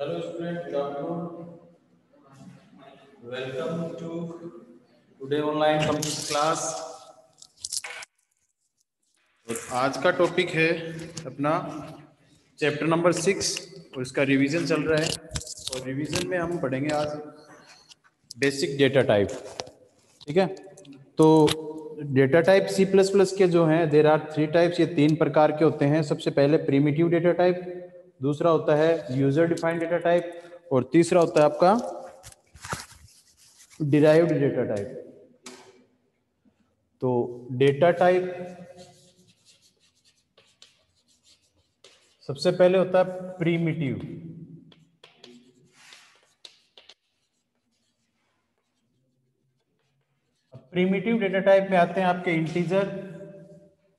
Hello student, good afternoon. Welcome to today online computer class. तो आज का topic है अपना चैप्टर नंबर 6 और इसका रिवीजन चल रहा है। और रिवीजन में हम पढ़ेंगे आज बेसिक डेटा टाइप। ठीक है, तो data type C plus plus के जो हैं देर आर 3 टाइप्स। ये 3 प्रकार के होते हैं। सबसे पहले प्रिमिटिव डेटा टाइप, दूसरा होता है यूजर डिफाइंड डेटा टाइप और तीसरा होता है आपका डिराइव्ड डेटा टाइप। तो डेटा टाइप सबसे पहले होता है प्रिमिटिव। प्रिमिटिव डेटा टाइप में आते हैं आपके इंटीजर।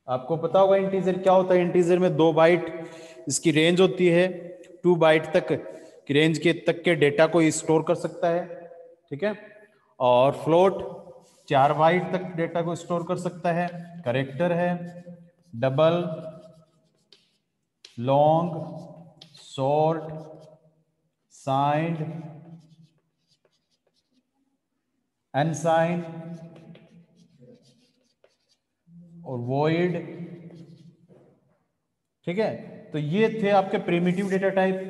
आपको पता होगा इंटीजर क्या होता है। इंटीजर में 2 बाइट इसकी रेंज होती है, 2 बाइट तक की रेंज के तक के डेटा को स्टोर कर सकता है। ठीक है, और फ्लोट 4 बाइट तक डेटा को स्टोर कर सकता है। कैरेक्टर है double, long, short, signed, unsigned और वॉइड। ठीक है, तो ये थे आपके प्रिमिटिव डेटा टाइप।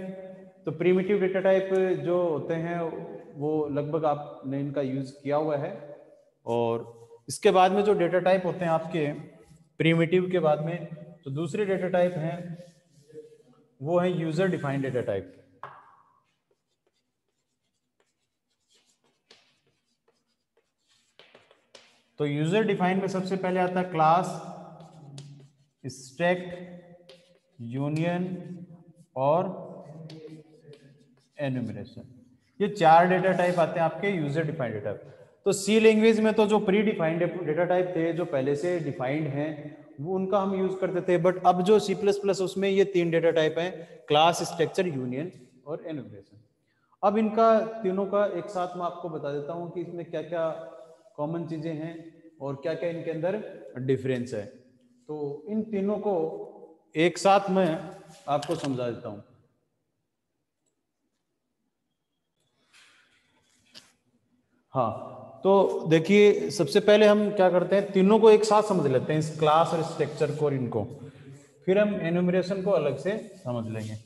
तो प्रिमिटिव डेटा टाइप जो होते हैं वो लगभग आपने इनका यूज किया हुआ है। और इसके बाद में जो डेटा टाइप होते हैं आपके प्रिमिटिव के बाद में, तो दूसरे डेटा टाइप हैं वो है यूजर डिफाइंड डेटा टाइप। तो यूजर डिफाइंड में सबसे पहले आता है क्लास, स्टैक, यूनियन और एन्यूमरेशन। ये 4 डेटा टाइप आते हैं आपके यूजर डिफाइंड डेटा। तो सी लैंग्वेज में तो जो प्री डिफाइंड डेटा टाइप थे, जो पहले से डिफाइंड हैं, वो उनका हम यूज करते थे। बट अब जो सी प्लस प्लस उसमें ये 3 डेटा टाइप हैं, क्लास, स्ट्रक्चर, यूनियन और एन्यूमरेशन। अब इनका तीनों का एक साथ मैं आपको बता देता हूँ कि इसमें क्या क्या कॉमन चीजें हैं और क्या क्या इनके अंदर डिफरेंस है। तो इन तीनों को एक साथ मैं आपको समझा देता हूँ। हाँ, तो देखिए सबसे पहले हम क्या करते हैं, तीनों को एक साथ समझ लेते हैं, इस क्लास और स्ट्रक्चर को और इनको। फिर हम एन्यूमरेशन को अलग से समझ लेंगे।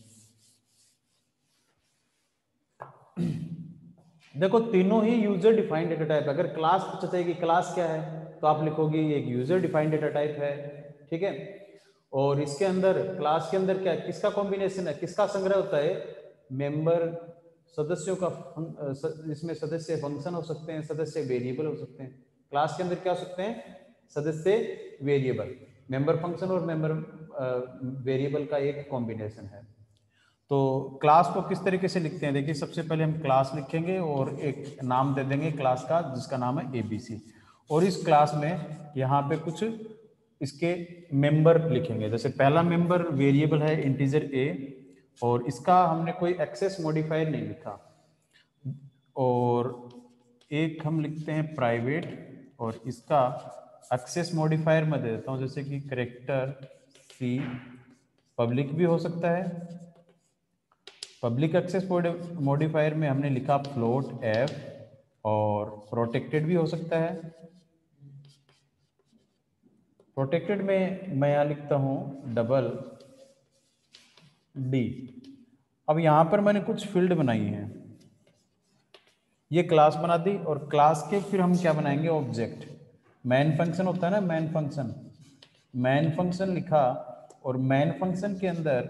देखो तीनों ही यूजर डिफाइंड डेटा टाइप। अगर क्लास पूछते हैं कि क्लास क्या है, तो आप लिखोगे ये एक यूजर डिफाइंड डेटा टाइप है। ठीक है, और इसके अंदर क्लास के अंदर क्या, किसका कॉम्बिनेशन है, किसका संग्रह होता है, मेंबर, सदस्यों का। इसमें सदस्य फंक्शन हो सकते हैं, सदस्य वेरिएबल हो सकते हैं। क्लास के अंदर क्या हो सकते हैं, सदस्य वेरिएबल, मेंबर फंक्शन और मेंबर वेरिएबल का एक कॉम्बिनेशन है। तो क्लास को किस तरीके से लिखते हैं, देखिए सबसे पहले हम क्लास लिखेंगे और एक नाम दे देंगे क्लास का जिसका नाम है एबीसी। और इस क्लास में यहाँ पे कुछ इसके मेंबर लिखेंगे। जैसे पहला मेंबर वेरिएबल है इंटीजर ए, और इसका हमने कोई एक्सेस मॉडिफायर नहीं लिखा। और एक हम लिखते हैं प्राइवेट, और इसका एक्सेस मॉडिफायर मैं दे देता हूँ, जैसे कि करेक्टर सी। पब्लिक भी हो सकता है। पब्लिक एक्सेस मॉडिफायर में हमने लिखा फ्लोट एफ, और प्रोटेक्टेड भी हो सकता है। प्रोटेक्टेड में मैं यहाँ लिखता हूँ डबल डी। अब यहाँ पर मैंने कुछ फील्ड बनाई है, ये क्लास बना दी, और क्लास के फिर हम क्या बनाएंगे, ऑब्जेक्ट। मैन फंक्शन होता है ना, मैन फंक्शन, मैन फंक्शन लिखा, और मैन फंक्शन के अंदर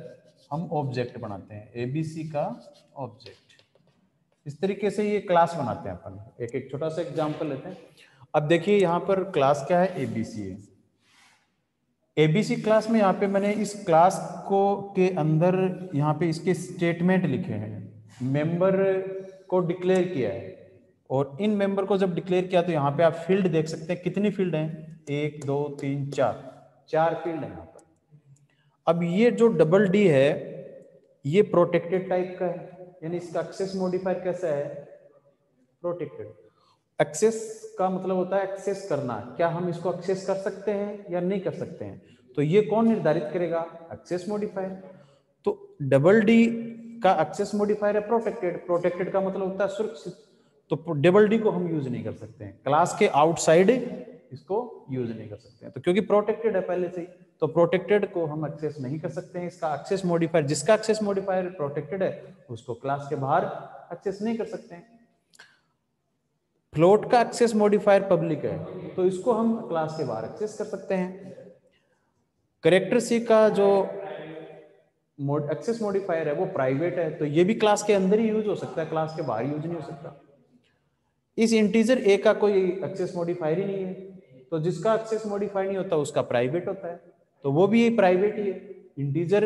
हम ऑब्जेक्ट बनाते हैं, एबीसी का ऑब्जेक्ट। इस तरीके से ये क्लास बनाते हैं अपन। एक एक छोटा सा एग्जांपल लेते हैं। अब देखिए यहाँ पर क्लास क्या है, एबीसी है। एबीसी क्लास में यहाँ पे मैंने इस क्लास को के अंदर यहाँ पे इसके स्टेटमेंट लिखे हैं, मेंबर को डिक्लेयर किया है। और इन मेंबर को जब डिक्लेयर किया तो यहाँ पे आप फील्ड देख सकते हैं, कितनी फील्ड हैं, 1 2 3 4, 4 फील्ड है यहाँ पर। अब ये जो डबल डी है ये प्रोटेक्टेड टाइप का है, यानी इसका एक्सेस मॉडिफायर कैसा है, प्रोटेक्टेड। एक्सेस का मतलब होता है एक्सेस करना, क्या हम इसको एक्सेस कर सकते हैं या नहीं कर सकते हैं। तो ये कौन निर्धारित करेगा, एक्सेस मॉडिफायर। तो डबल डी का एक्सेस मॉडिफायर है प्रोटेक्टेड, प्रोटेक्टेड का मतलब होता है सुरक्षित, तो डबल डी को हम यूज नहीं कर सकते हैं, क्लास के आउटसाइड इसको यूज नहीं कर सकते हैं, तो क्योंकि प्रोटेक्टेड है पहले से ही, तो प्रोटेक्टेड को हम एक्सेस नहीं कर सकते हैं। इसका एक्सेस मॉडिफायर, जिसका एक्सेस मॉडिफायर प्रोटेक्टेड है उसको क्लास के बाहर एक्सेस नहीं कर सकते हैं। फ्लोट का एक्सेस मॉडिफायर पब्लिक है, तो इसको हम क्लास के बाहर एक्सेस कर सकते हैं। कैरेक्टर सी का जो एक्सेस मॉडिफायर है वो प्राइवेट है, तो ये भी क्लास के अंदर ही यूज हो सकता है, क्लास के बाहर यूज नहीं हो सकता। इस इंटीजर ए का कोई एक्सेस मॉडिफायर ही नहीं है, तो जिसका एक्सेस मॉडिफायर नहीं होता उसका प्राइवेट होता है, तो वो भी प्राइवेट ही है। इंटीजर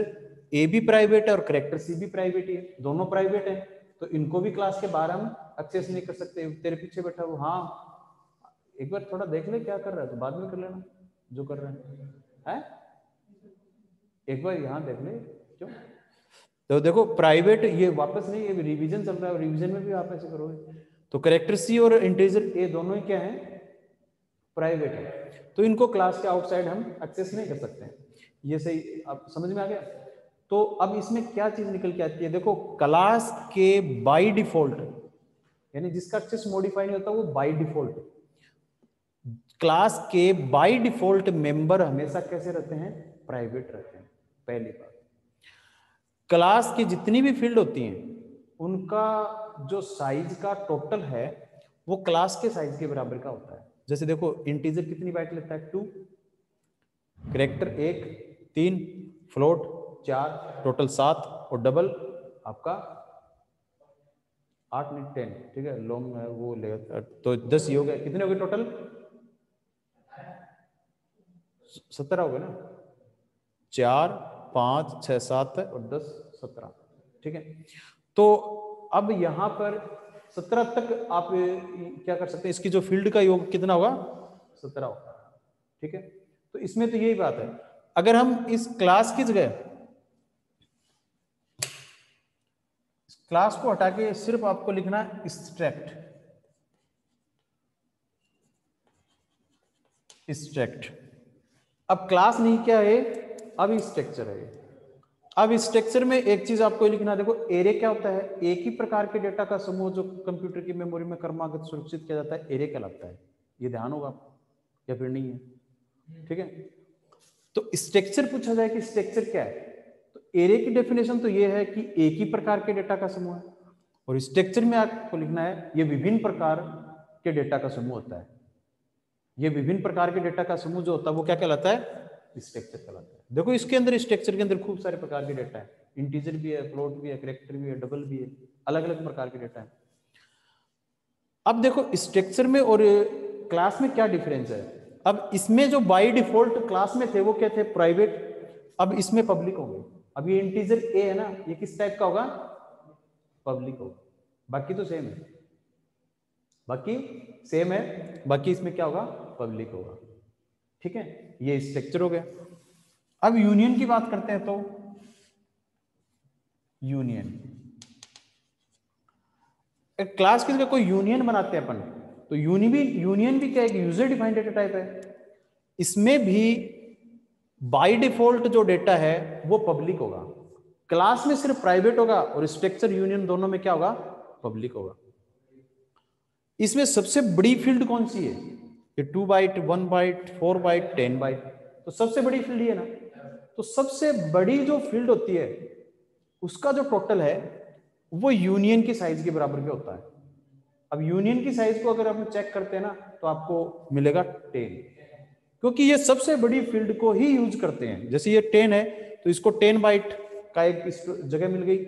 ए भी प्राइवेट है और कैरेक्टर सी भी प्राइवेट ही है, दोनों प्राइवेट है, तो इनको भी क्लास के बाहर हम एक्सेस नहीं कर सकते। तेरे पीछे बैठा वो, हाँ एक बार थोड़ा देख ले क्या कर रहा है, तो बाद में कर लेना जो कर रहा है? एक बार यहाँ देख ले क्यों। तो देखो प्राइवेट, ये वापस नहीं, ये रिवीजन चल रहा है, रिवीजन में भी आप ऐसे करोगे। तो कैरेक्टर सी और इंटीजर ए दोनों ही क्या है, प्राइवेट है, तो इनको क्लास के आउटसाइड हम एक्सेस नहीं कर सकते हैं। ये सही आप समझ में आ गया। तो अब इसमें क्या चीज निकल के आती है, देखो क्लास के बाय डिफॉल्ट, यानी जिसका एक्सेस मॉडिफाई नहीं होता वो बाय डिफॉल्ट, क्लास के बाय डिफॉल्ट मेंबर हमेशा कैसे रहते हैं, प्राइवेट रहते हैं। पहली बात, क्लास की जितनी भी फील्ड होती हैं उनका जो साइज का टोटल है वो क्लास के साइज के बराबर का होता है। जैसे देखो इंटीजर कितनी बाइट लेता है, 2, कैरेक्टर 1 3, फ्लोट 4, टोटल 7, और डबल आपका 8 नहीं 10, ठीक है, लॉन्ग है वो लेगा, तो 10 ही हो गए। कितने हो गए टोटल, 17 हो गए ना, 4 5 6 7 और 10 17, ठीक है। तो अब यहां पर 17 तक आप क्या कर सकते हैं, इसकी जो फील्ड का योग कितना होगा, 17 होगा, ठीक है। तो इसमें तो यही बात है, अगर हम इस क्लास की जगह क्लास को हटा के सिर्फ आपको लिखना स्ट्रक्ट, स्ट्रक्ट, अब क्लास नहीं क्या है, अब स्ट्रक्चर है। अब इस स्ट्रक्चर में एक चीज आपको लिखना, देखो एरे क्या होता है, एक ही प्रकार के डेटा का समूह जो कंप्यूटर की मेमोरी में क्रमागत सुरक्षित किया जाता है, एरे कहलाता है। ये ध्यान होगा या फिर नहीं है, ठीक है। तो स्ट्रक्चर पूछा जाए कि स्ट्रक्चर क्या है, तो एरे की डेफिनेशन तो ये है कि एक ही प्रकार के डेटा का समूह है, और स्ट्रक्चर में आपको लिखना है ये विभिन्न प्रकार के डेटा का समूह होता है। ये विभिन्न प्रकार के डेटा का समूह जो होता है वो क्या कहलाता है, स्ट्रक्चर कहलाता है। देखो इसके अंदर, स्ट्रक्चर के अंदर खूब सारे प्रकार के डेटा है, इंटीजर भी है, फ्लोट भी है, कैरेक्टर भी है, डबल भी है, अलग अलग प्रकार के डेटा है। अब देखो स्ट्रक्चर में और क्लास में क्या डिफरेंस है। अब इसमें जो बाय डिफॉल्ट क्लास में थे वो क्या थे, प्राइवेट, अब इसमें पब्लिक होंगे। अब ये इंटीजर ए है ना, ये किस टाइप का होगा, पब्लिक होगा, बाकी तो सेम है, बाकी सेम है, बाकी इसमें क्या होगा, पब्लिक होगा, ठीक है। ये स्ट्रक्चर हो गया। अब यूनियन की बात करते हैं, तो यूनियन, एक क्लास की जगह कोई यूनियन बनाते हैं अपन, तो यूनियन भी क्या है, यूजर डिफाइंड डेटा टाइप है। इसमें भी बाय डिफॉल्ट जो डेटा है वो पब्लिक होगा, क्लास में सिर्फ प्राइवेट होगा, और स्ट्रक्चर यूनियन दोनों में क्या होगा, पब्लिक होगा। इसमें सबसे बड़ी फील्ड कौन सी है, ये 2 बाइट, 1 बाइट, 4 बाइट, 10 बाइट, तो सबसे बड़ी फील्ड ये ना। तो सबसे बड़ी जो फील्ड होती है उसका जो टोटल है वो यूनियन की साइज के बराबर का होता है। अब यूनियन की साइज को अगर हम चेक करते हैं ना, तो आपको मिलेगा 10, क्योंकि ये सबसे बड़ी फील्ड को ही यूज करते हैं। जैसे ये 10 है तो इसको 10 बाइट का एक जगह मिल गई,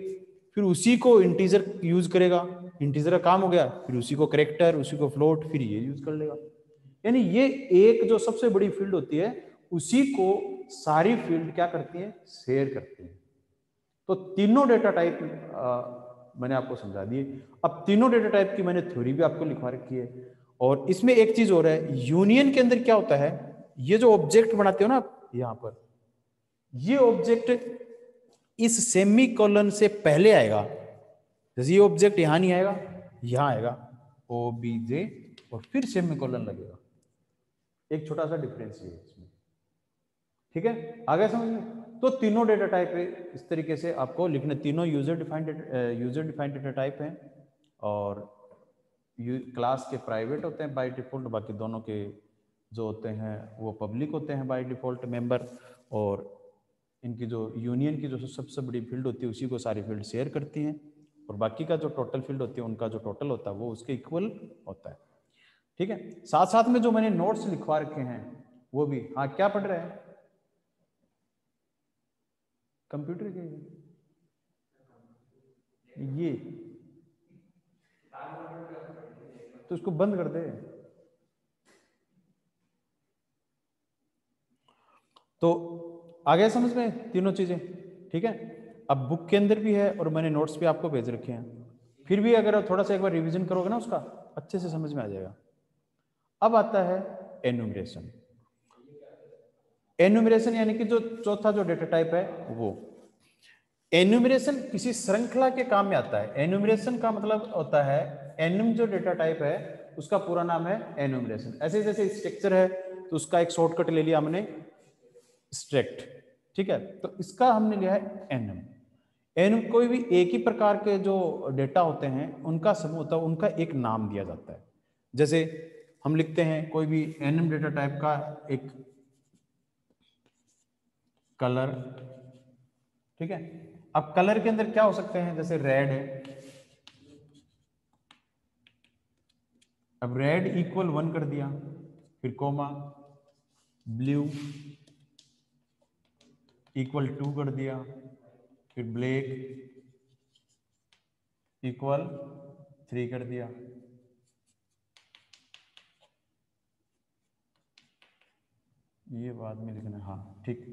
फिर उसी को इंटीजर यूज करेगा, इंटीजर का काम हो गया, फिर उसी को कैरेक्टर, उसी को फ्लोट, फिर ये यूज कर लेगा। यानी ये एक जो सबसे बड़ी फील्ड होती है उसी को सारी फील्ड क्या करती है, शेयर करती है। तो तीनों डेटा टाइप मैंने आपको समझा दिए। अब तीनों डेटा टाइप की मैंने थ्योरी भी आपको लिखवा रखी है। और इसमें एक चीज और है, यूनियन के अंदर क्या होता है, ये जो ऑब्जेक्ट बनाते हो ना यहां पर, ये ऑब्जेक्ट इस सेमी कॉलन से पहले आएगा। जैसे ये ऑब्जेक्ट यहां नहीं आएगा, यहां आएगा, OBJ, और फिर सेमी कॉलन लगेगा। एक छोटा सा डिफरेंस है इसमें, ठीक है, आ गया समझ में। तो तीनों डेटा टाइप है, इस तरीके से आपको लिखने, तीनों यूजर डिफाइंड डेटा टाइप हैं और क्लास के प्राइवेट होते हैं बाय डिफॉल्ट, बाकी दोनों के जो होते हैं वो पब्लिक होते हैं बाय डिफॉल्ट मेंबर, और इनकी जो यूनियन की जो सबसे बड़ी फील्ड होती है उसी को सारी फील्ड शेयर करती हैं, और बाकी का जो टोटल फील्ड होती है उनका जो टोटल होता है वो उसके इक्वल होता है। ठीक है, साथ साथ में जो मैंने नोट्स लिखवा रखे हैं वो भी, हाँ क्या पढ़ रहे हैं, कंप्यूटर के ये तो इसको बंद कर दे। तो आ गया समझ में तीनों चीजें, ठीक है। अब बुक के अंदर भी है और मैंने नोट्स भी आपको भेज रखे हैं, फिर भी अगर थोड़ा सा एक बार रिवीजन करोगे ना उसका अच्छे से समझ में आ जाएगा। अब आता है एनुमरेशन। एनुमरेशन यानी कि जो चौथा जो डेटा टाइप है वो, एनुमरेशन किसी श्रृंखला के काम में आता है। एनुमरेशन का मतलब होता है, एनुम जो डेटा टाइप है उसका पूरा नाम है एनुमरेशन। ऐसे जैसे स्ट्रक्चर है तो उसका एक शॉर्टकट ले लिया हमने स्ट्रक्ट, ठीक है, तो इसका हमने लिया है एनुम। एनुम कोई भी एक ही प्रकार के जो डेटा होते हैं उनका समूह होता है, उनका एक नाम दिया जाता है। जैसे हम लिखते हैं कोई भी एनुम डेटा टाइप का एक कलर, ठीक है। अब कलर के अंदर क्या हो सकते हैं, जैसे रेड है, अब रेड इक्वल 1 कर दिया, फिर कोमा, ब्लू इक्वल 2 कर दिया, फिर ब्लैक इक्वल 3 कर दिया। ये बाद में लिखना, हाँ ठीक।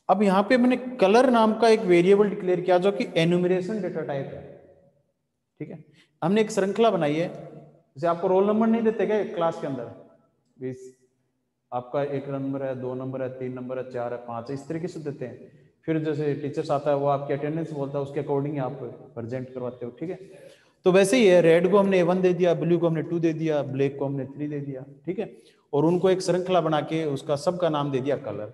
अब यहां पे मैंने कलर नाम का एक वेरिएबल डिक्लेयर किया जो कि एनुमरेशन डेटा टाइप है, ठीक है। हमने एक श्रृंखला बनाई है, जैसे आपको रोल नंबर नहीं देते क्या क्लास के अंदर, आपका 1 नंबर है, 2 नंबर है, 3 नंबर है, 4 है, 5 है, इस तरीके से देते हैं। फिर जैसे टीचर्स आता है वो आपकी अटेंडेंस बोलता है, उसके अकॉर्डिंग आप प्रेजेंट करवाते हो, ठीक है। तो वैसे ही है, रेड को हमने 1 दे दिया, ब्लू को हमने 2 दे दिया, ब्लैक को हमने 3 दे दिया, ठीक है। और उनको एक श्रृंखला बना के उसका सबका नाम दे दिया कलर,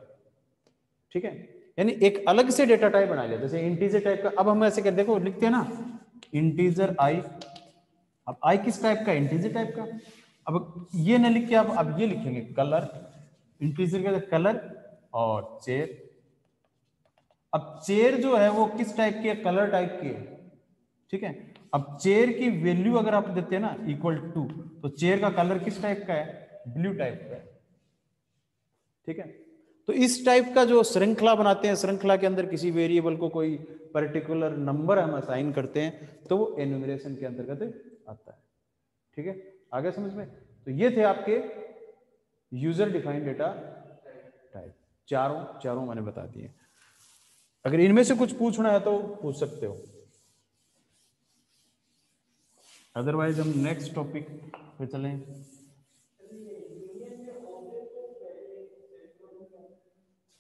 ठीक है। यानी एक अलग से डेटा टाइप बना लिया, जैसे इंटीजर टाइप का। अब हम ऐसे कर देखो लिखते हैं ना, इंटीजर आई, अब आई किस टाइप का, इंटीजर टाइप का। अब ये न लिख के अब ये लिखेंगे कलर, इंटीजर का कलर और चेयर। अब चेयर जो है वो किस टाइप की है, कलर टाइप की है, ठीक है। अब चेयर की वैल्यू अगर आप देते हैं ना इक्वल टू, तो चेयर का कलर किस टाइप का है, ब्लू टाइप का है, ठीक है। तो इस टाइप का जो श्रृंखला बनाते हैं, श्रृंखला के अंदर किसी वेरिएबल को कोई पर्टिकुलर नंबर हम असाइन करते हैं, तो वो एनुमरेशन के अंतर्गत आता है, ठीक है। आगे समझ में। तो ये थे आपके यूजर डिफाइंड डेटा टाइप, चारों मैंने बता दिए। अगर इनमें से कुछ पूछना है तो पूछ सकते हो, अदरवाइज हम नेक्स्ट टॉपिक पे चलें।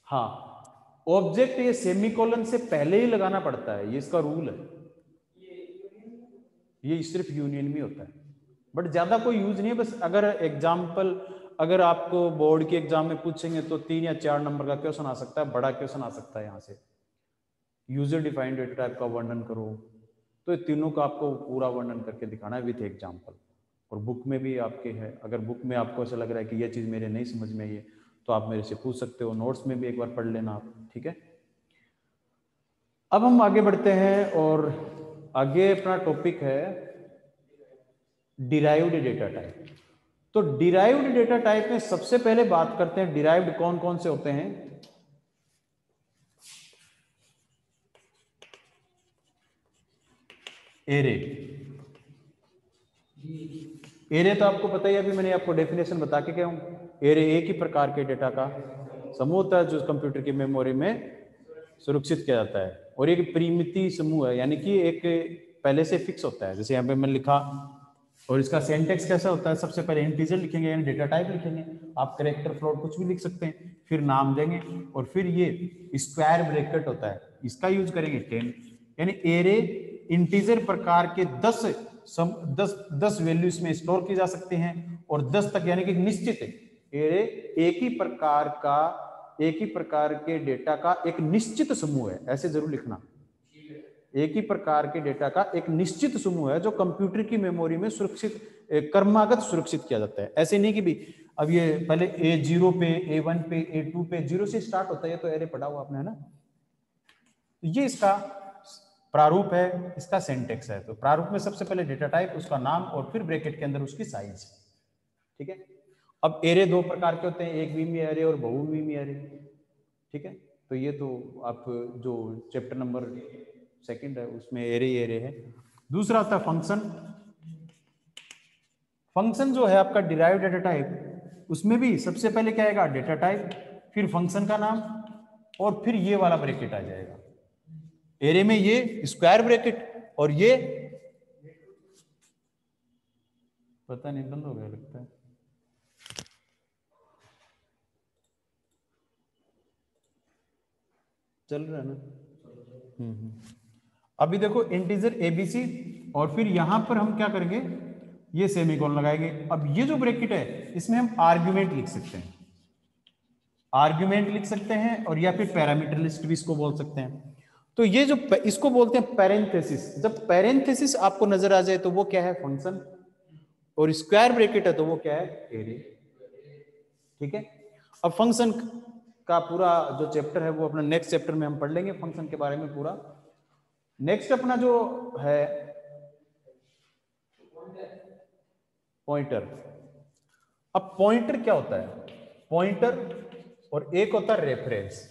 हाँ, ऑब्जेक्ट ये सेमीकोलन से पहले ही लगाना पड़ता है, ये इसका रूल है। ये सिर्फ यूनियन में होता है, बट ज्यादा कोई यूज नहीं है। बस अगर एग्जाम्पल, अगर आपको बोर्ड के एग्जाम में पूछेंगे तो 3 या 4 नंबर का क्वेश्चन आ सकता है, बड़ा क्वेश्चन आ सकता है यहाँ से, यूजर डिफाइंड डेटा टाइप का वर्णन करो, तो ये तीनों का आपको पूरा वर्णन करके दिखाना है विथ एग्जाम्पल। और बुक में भी आपके है, अगर बुक में आपको ऐसा लग रहा है कि ये चीज़ मेरे नहीं समझ में आई है तो आप मेरे से पूछ सकते हो, नोट्स में भी एक बार पढ़ लेना आप, ठीक है। अब हम आगे बढ़ते हैं और आगे अपना टॉपिक है डिराइव्ड डेटा टाइप। तो डिराइव्ड डेटा टाइप में सबसे पहले बात करते हैं डिराइव्ड कौन कौन से होते हैं। एरे, एरे तो आपको पता ही है, अभी मैंने आपको डेफिनेशन बता के गया हूं। एरे एक ही प्रकार के डेटा का समूह होता है जो कंप्यूटर की मेमोरी में सुरक्षित किया जाता है, और एक परिमिति समूह है, यानी कि एक पहले से फिक्स होता है। जैसे यहाँ पे मैंने लिखा, और इसका सिंटैक्स कैसा होता है, सबसे पहले इंटीजर लिखेंगे यानी डेटा टाइप लिखेंगे, आप कैरेक्टर फ्लोट कुछ भी लिख सकते हैं, फिर नाम देंगे, और फिर ये स्क्वायर ब्रैकेट होता है, इसका यूज करेंगे 10। यानी एरे इंटीजर प्रकार के 10 वैल्यूज में स्टोर की जा सकते हैं, और 10 तक यानी कि निश्चित एरे एक ही प्रकार के डेटा का एक निश्चित समूह है, ऐसे जरूर लिखना। एक ही प्रकार के डेटा का एक निश्चित समूह है जो कंप्यूटर की मेमोरी में सुरक्षित क्रमागत सुरक्षित किया जाता है। ऐसे नहीं कि भी अब ये पहले A0 पे, A1 पे, A2 पे 0 से स्टार्ट होता है, तो एरे पढ़ा हुआ आपने, है ना। ये इसका प्रारूप है, इसका सिंटैक्स है। तो प्रारूप में सबसे पहले डेटा टाइप, उसका नाम और फिर ब्रैकेट के अंदर उसकी साइज, ठीक है। अब एरे दो प्रकार के होते हैं, एक वीमी एरे और बहुवीमी एरे, ठीक है। तो ये तो आप जो चैप्टर नंबर 2 है उसमें एरे है। दूसरा होता है फंक्शन। फंक्शन जो है आपका डिराइव्ड डेटा टाइप, उसमें भी सबसे पहले क्या आएगा, डेटा टाइप, फिर फंक्शन का नाम और फिर ये वाला ब्रैकेट आ जाएगा। एरे में ये स्क्वायर ब्रैकेट और ये पता नहीं बंद हो गया लगता है, चल रहा है ना। अभी देखो इंटीजर एबीसी और फिर यहां पर हम क्या करेंगे, ये सेमीकोलन लगाएंगे। अब ये जो ब्रैकेट है इसमें हम आर्गुमेंट लिख सकते हैं, आर्गुमेंट लिख सकते हैं और या फिर पैरामीटर लिस्ट भी इसको बोल सकते हैं। तो ये जो इसको बोलते हैं पैरेंथेसिस। जब पैरेंथेसिस आपको नजर आ जाए तो वो क्या है, फंक्शन, और स्क्वायर ब्रैकेट है तो वो क्या है, एरे, ठीक है। अब फंक्शन का पूरा जो चैप्टर है वो अपना नेक्स्ट चैप्टर में हम पढ़ लेंगे, फंक्शन के बारे में पूरा। नेक्स्ट अपना जो है पॉइंटर। अब पॉइंटर क्या होता है, पॉइंटर और एक होता है रेफरेंस।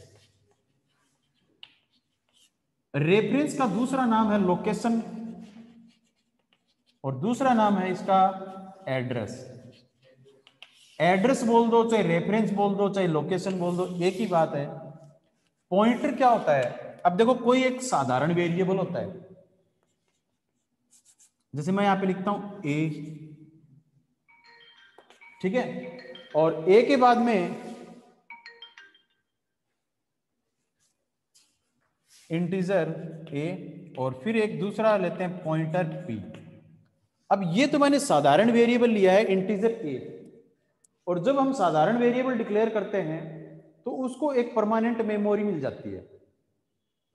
रेफरेंस का दूसरा नाम है लोकेशन और दूसरा नाम है इसका एड्रेस। एड्रेस बोल दो चाहे रेफरेंस बोल दो चाहे लोकेशन बोल दो, एक ही बात है। पॉइंटर क्या होता है, अब देखो कोई एक साधारण वेरिएबल होता है, जैसे मैं यहां पे लिखता हूं ए, ठीक है, और ए के बाद में इंटीजर ए और फिर एक दूसरा लेते हैं पॉइंटर पी। अब ये तो मैंने साधारण वेरिएबल लिया है इंटीजर ए, और जब हम साधारण वेरिएबल डिक्लेयर करते हैं तो उसको एक परमानेंट मेमोरी मिल जाती है,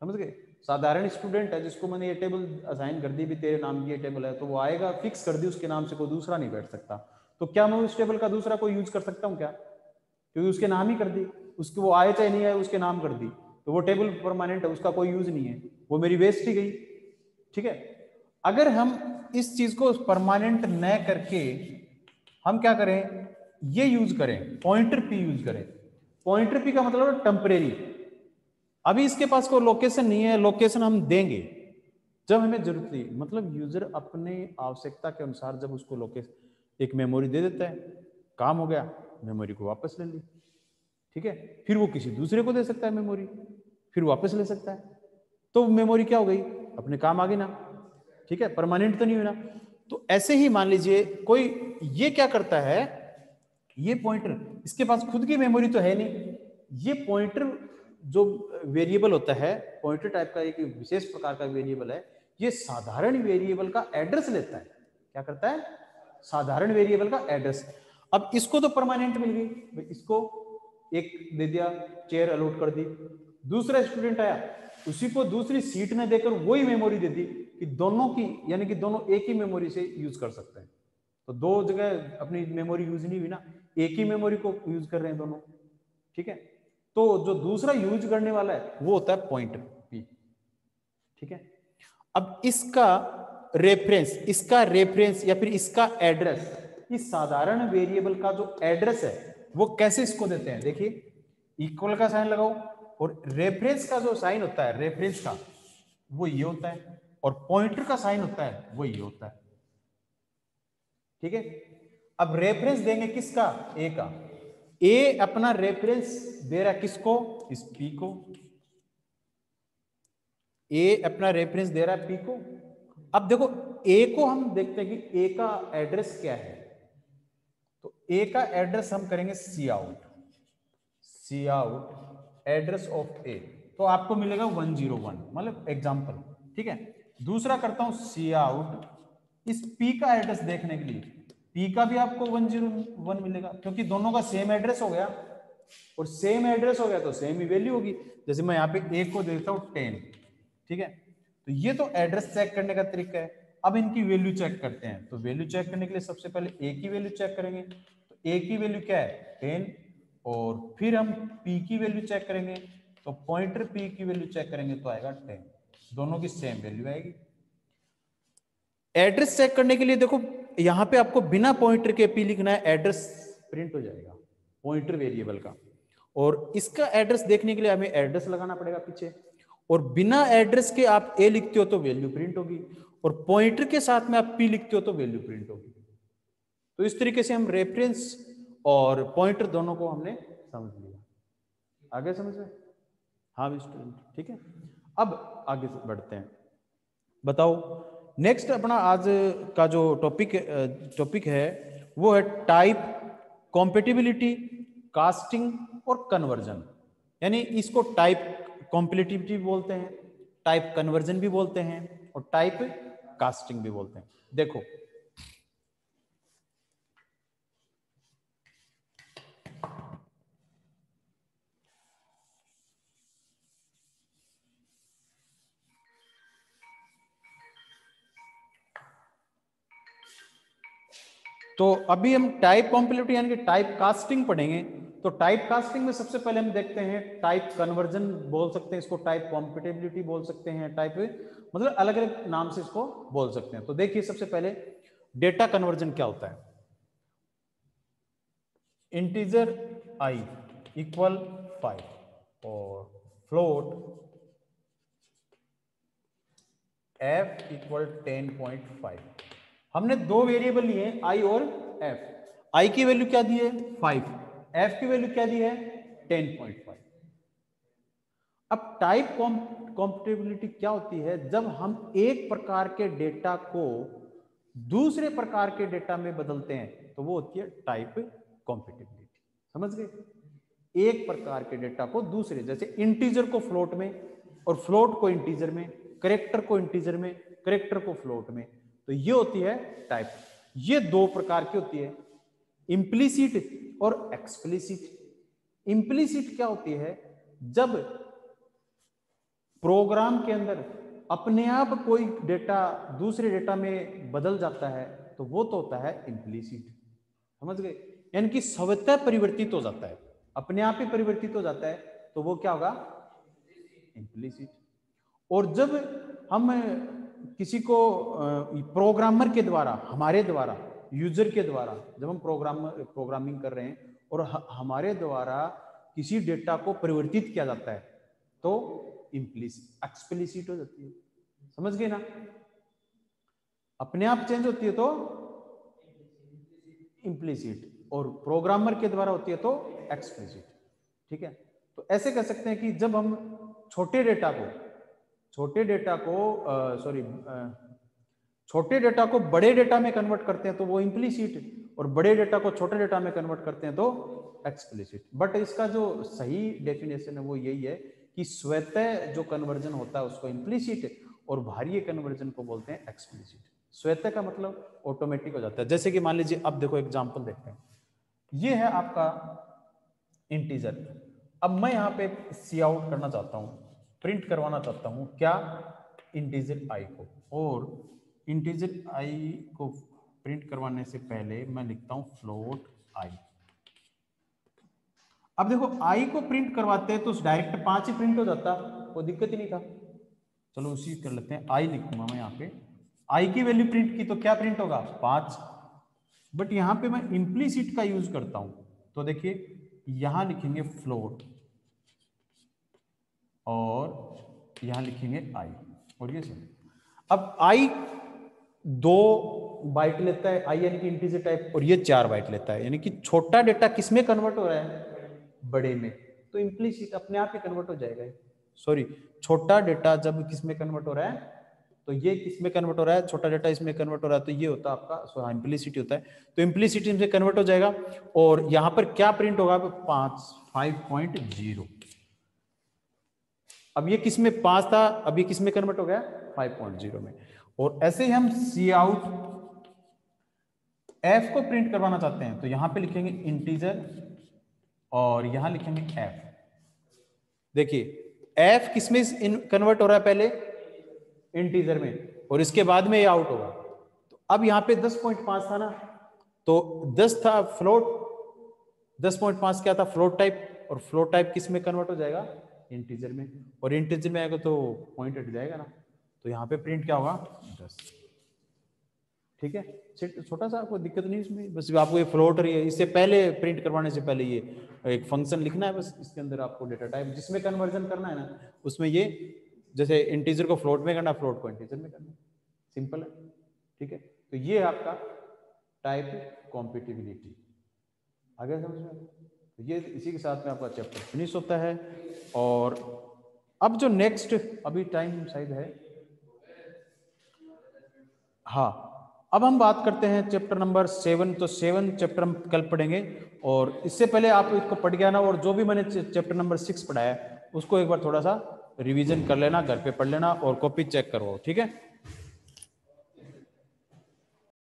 समझ गए। साधारण स्टूडेंट है जिसको मैंने ये टेबल असाइन कर दी, भी तेरे नाम की ये टेबल है, तो वो आएगा, फिक्स कर दी, उसके नाम से कोई दूसरा नहीं बैठ सकता। तो क्या मैं उस टेबल का दूसरा कोई यूज कर सकता हूँ क्या, क्योंकि उसके नाम ही कर दी, उसके वो आए चाहे नहीं आए उसके नाम कर दी, तो वो टेबल परमानेंट है, उसका कोई यूज नहीं है, वो मेरी वेस्ट ही गई, ठीक है। अगर हम इस चीज को परमानेंट न करके हम क्या करें, ये यूज करें, पॉइंटर पी यूज करें। पॉइंटर पी का मतलब टेम्परेरी, अभी इसके पास कोई लोकेशन नहीं है, लोकेशन हम देंगे जब हमें जरूरत नहीं, मतलब यूजर अपने आवश्यकता के अनुसार जब उसको लोकेशन एक मेमोरी दे देता है, काम हो गया, मेमोरी को वापस ले ली, ठीक है। फिर वो किसी दूसरे को दे सकता है मेमोरी, फिर वापस ले सकता है, तो मेमोरी क्या हो गई, अपने काम आ गई ना, ठीक है, परमानेंट तो नहीं हुई ना। तो ऐसे ही मान लीजिए कोई ये क्या करता है, ये पॉइंटर, इसके पास खुद की मेमोरी तो है नहीं, ये पॉइंटर जो वेरिएबल होता है, पॉइंटर टाइप का एक विशेष प्रकार का वेरिएबल है, ये साधारण वेरिएबल का एड्रेस लेता है। क्या करता है, साधारण वेरिएबल का एड्रेस। अब इसको तो परमानेंट मिल गई, इसको एक दे दिया, चेयर अलॉट कर दी, दूसरा स्टूडेंट आया, उसी को दूसरी सीट ने देकर वही मेमोरी दे दी कि दोनों की, यानी कि दोनों एक ही मेमोरी से यूज कर सकते हैं। तो दो जगह अपनी मेमोरी यूज नहीं हुई ना, एक ही मेमोरी को यूज कर रहे हैं दोनों, ठीक है। तो जो दूसरा यूज करने वाला है वो होता है पॉइंटर पी, ठीक है। अब इसका रेफरेंस या फिर इसका एड्रेस, इस साधारण वेरिएबल का जो एड्रेस है वो कैसे इसको देते हैं, देखिए इक्वल का साइन लगाओ और रेफरेंस का जो साइन होता है, रेफरेंस का वो ये होता है, और पॉइंटर का साइन होता है वो ये होता है, ठीक है। अब रेफरेंस देंगे किसका, ए का, ए अपना रेफरेंस दे रहा है किसको, इस पी को, ए अपना रेफरेंस दे रहा है पी को। अब देखो ए को हम देखते हैं कि ए का एड्रेस क्या है, तो ए का एड्रेस हम करेंगे सी आउट एड्रेस ऑफ ए, तो आपको मिलेगा 101, मतलब एग्जांपल, ठीक है। दूसरा करता हूं सी आउट इस पी का एड्रेस देखने के लिए, P का भी आपको 101 मिलेगा, क्योंकि दोनों का सेम एड्रेस हो गया, और सेम एड्रेस हो गया तो सेम ही वैल्यू होगी। जैसे मैं यहाँ पे A को देता हूँ 10, ठीक है, तो ये तो एड्रेस चेक करने का तरीका है। अब इनकी वैल्यू चेक करते हैं, तो वैल्यू चेक करने के लिए सबसे पहले A की वैल्यू चेक करेंगे, तो A की वैल्यू क्या है 10, और फिर हम P की वैल्यू चेक करेंगे, तो पॉइंटर P की वैल्यू चेक करेंगे तो आएगा 10, दोनों की सेम वैल्यू आएगी। एड्रेस चेक करने के लिए देखो यहां पे आपको बिना पॉइंटर के P लिखना है, एड्रेस प्रिंट हो जाएगा पॉइंटर वेरिएबल का, और इसका एड्रेस देखने के लिए हमें एड्रेस लगाना पड़ेगा पीछे, और बिना एड्रेस के आप A लिखते हो तो वैल्यू प्रिंट होगी, और पॉइंटर के साथ में आप P लिखते हो तो वैल्यू प्रिंट होगी। तो इस तरीके से हम रेफरेंस और पॉइंटर दोनों को हमने समझ लिया। आगे समझ में? हाँ भी स्टूडेंट, ठीक है। अब आगे बढ़ते हैं, बताओ नेक्स्ट अपना आज का जो टॉपिक है वो है टाइप, कॉम्पेटिबिलिटी, कास्टिंग और कन्वर्जन। यानी इसको टाइप कॉम्पेटिबिलिटी भी बोलते हैं, टाइप कन्वर्जन भी बोलते हैं, और टाइप कास्टिंग भी बोलते हैं। देखो तो अभी हम टाइप कॉम्पेटिबिलिटी यानी कि टाइप कास्टिंग पढ़ेंगे। तो टाइप कास्टिंग में सबसे पहले हम देखते हैं टाइप कन्वर्जन बोल सकते हैं इसको, टाइप कॉम्पेटिबिलिटी बोल सकते हैं, टाइप मतलब अलग अलग नाम से इसको बोल सकते हैं। तो देखिए सबसे पहले डेटा कन्वर्जन क्या होता है। इंटीजर I इक्वल 5 और फ्लोट F इक्वल 10.5। हमने दो वेरिएबल लिए हैं I और F। I की वैल्यू क्या दी है 5, F की वैल्यू क्या दी है 10.5। अब टाइप कॉम्पेटिबिलिटी क्या होती है, जब हम एक प्रकार के डेटा को दूसरे प्रकार के डेटा में बदलते हैं तो वो होती है टाइप कॉम्पेटिबिलिटी। समझ गए? एक प्रकार के डेटा को दूसरे, जैसे इंटीजर को फ्लोट में और फ्लोट को इंटीजर में, कैरेक्टर को इंटीजर में, कैरेक्टर को फ्लोट में, तो ये होती है टाइप। ये दो प्रकार की होती है, इंप्लिसिट और एक्सप्लिसिट। इंप्लिसिट क्या होती है, जब प्रोग्राम के अंदर अपने आप कोई डेटा दूसरे डेटा में बदल जाता है तो वो तो होता है इंप्लिसिट। समझ गए? यानी कि स्वतः परिवर्तित हो जाता है, अपने आप ही परिवर्तित हो जाता है, तो वो क्या होगा इंप्लिसिट। और जब हम किसी को प्रोग्रामर के द्वारा, हमारे द्वारा, यूजर के द्वारा, जब हम प्रोग्रामिंग कर रहे हैं और हमारे द्वारा किसी डेटा को परिवर्तित किया जाता है तो इम्प्लिसिट एक्सप्लिसिट हो जाती है। समझ गए ना? अपने आप चेंज होती है तो इम्प्लिसिट, और प्रोग्रामर के द्वारा होती है तो एक्सप्लिसिट। ठीक है, तो ऐसे कह सकते हैं कि जब हम छोटे डेटा को बड़े डेटा में कन्वर्ट करते हैं तो वो इम्प्लिसिट, और बड़े डेटा को छोटे डेटा में कन्वर्ट करते हैं तो एक्सप्लिसिट। बट इसका जो सही डेफिनेशन है वो यही है कि स्वतः जो कन्वर्जन होता है उसको इम्प्लिसिट, और बाहरी कन्वर्जन को बोलते हैं एक्सप्लिसिट। स्वतः का मतलब ऑटोमेटिक हो जाता है। जैसे कि मान लीजिए, अब देखो एग्जांपल देखते हैं, ये है आपका इंटीजर। अब मैं यहाँ पे सी आउट करना चाहता हूँ, प्रिंट करवाना चाहता हूँ क्या, इंटीजर आई को। और इंटीजर आई को प्रिंट करवाने से पहले मैं लिखता हूँ फ्लोट आई। अब देखो आई को प्रिंट करवाते हैं तो डायरेक्ट 5 ही प्रिंट हो जाता, कोई दिक्कत ही नहीं था। चलो उसी कर लेते हैं, आई लिखूंगा मैं यहाँ पे, आई की वैल्यू प्रिंट की तो क्या प्रिंट होगा 5। बट यहाँ पे मैं इम्प्लिसिट का यूज करता हूं, तो देखिए यहां लिखेंगे फ्लोट और यहां लिखेंगे आई, और ये सही। अब आई 2 बाइट लेता है, आई यानी कि इंटीजर टाइप, और ये 4 बाइट लेता है, यानी कि छोटा डेटा किसमें कन्वर्ट हो रहा है, बड़े में, तो इम्प्लिसिट अपने आप ही कन्वर्ट हो जाएगा। सॉरी, छोटा डेटा जब किसमें कन्वर्ट हो रहा है, तो ये किसमें कन्वर्ट हो रहा है, छोटा डेटा इसमें कन्वर्ट हो रहा है, तो ये होता है आपका इम्प्लिसिटी होता है, तो इम्प्लिसिटी में कन्वर्ट हो जाएगा। और यहां पर क्या प्रिंट होगा 5.0। अब ये किसमें 5 था, अब ये किसमें कन्वर्ट हो गया 5.0 में। और ऐसे ही हम सी आउट एफ को प्रिंट करवाना चाहते हैं तो यहां पे लिखेंगे इंटीजर और यहां लिखेंगे एफ। देखिए एफ किसमें कन्वर्ट हो रहा है, पहले इंटीजर में, और इसके बाद में ये आउट होगा। तो अब यहाँ पे 10.5 था ना, तो 10 था फ्लोट, 10.5 क्या था, फ्लोट टाइप, और फ्लोट टाइप किस में कन्वर्ट हो जाएगा, इंटीजर में, और इंटीजर में आएगा तो पॉइंट हट जाएगा ना, तो यहाँ पे प्रिंट क्या होगा 10। ठीक है, छोटा सा, आपको दिक्कत नहीं इसमें, बस आपको ये फ्लोट रही है, इससे पहले प्रिंट करवाने से पहले ये एक फंक्शन लिखना है, बस इसके अंदर आपको डेटा टाइप जिसमें कन्वर्जन करना है ना, उसमें ये जैसे इंटीजर को फ्लोट में करना, फ्लोट को इंटीजर में करना, सिंपल है। ठीक है, तो ये है आपका टाइप कॉम्पिटिबिलिटी। आगे समझ में? तो ये इसी के साथ में आपका चैप्टर फिनिश होता है। और अब जो नेक्स्ट, अभी टाइम शायद है, हाँ, अब हम बात करते हैं चैप्टर नंबर 7। तो 7 चैप्टर हम कल पढ़ेंगे, और इससे पहले आप इसको पढ़ गया ना, और जो भी मैंने चैप्टर नंबर 6 पढ़ाया है उसको एक बार थोड़ा सा रिवीजन कर लेना, घर पे पढ़ लेना और कॉपी चेक करो। ठीक है।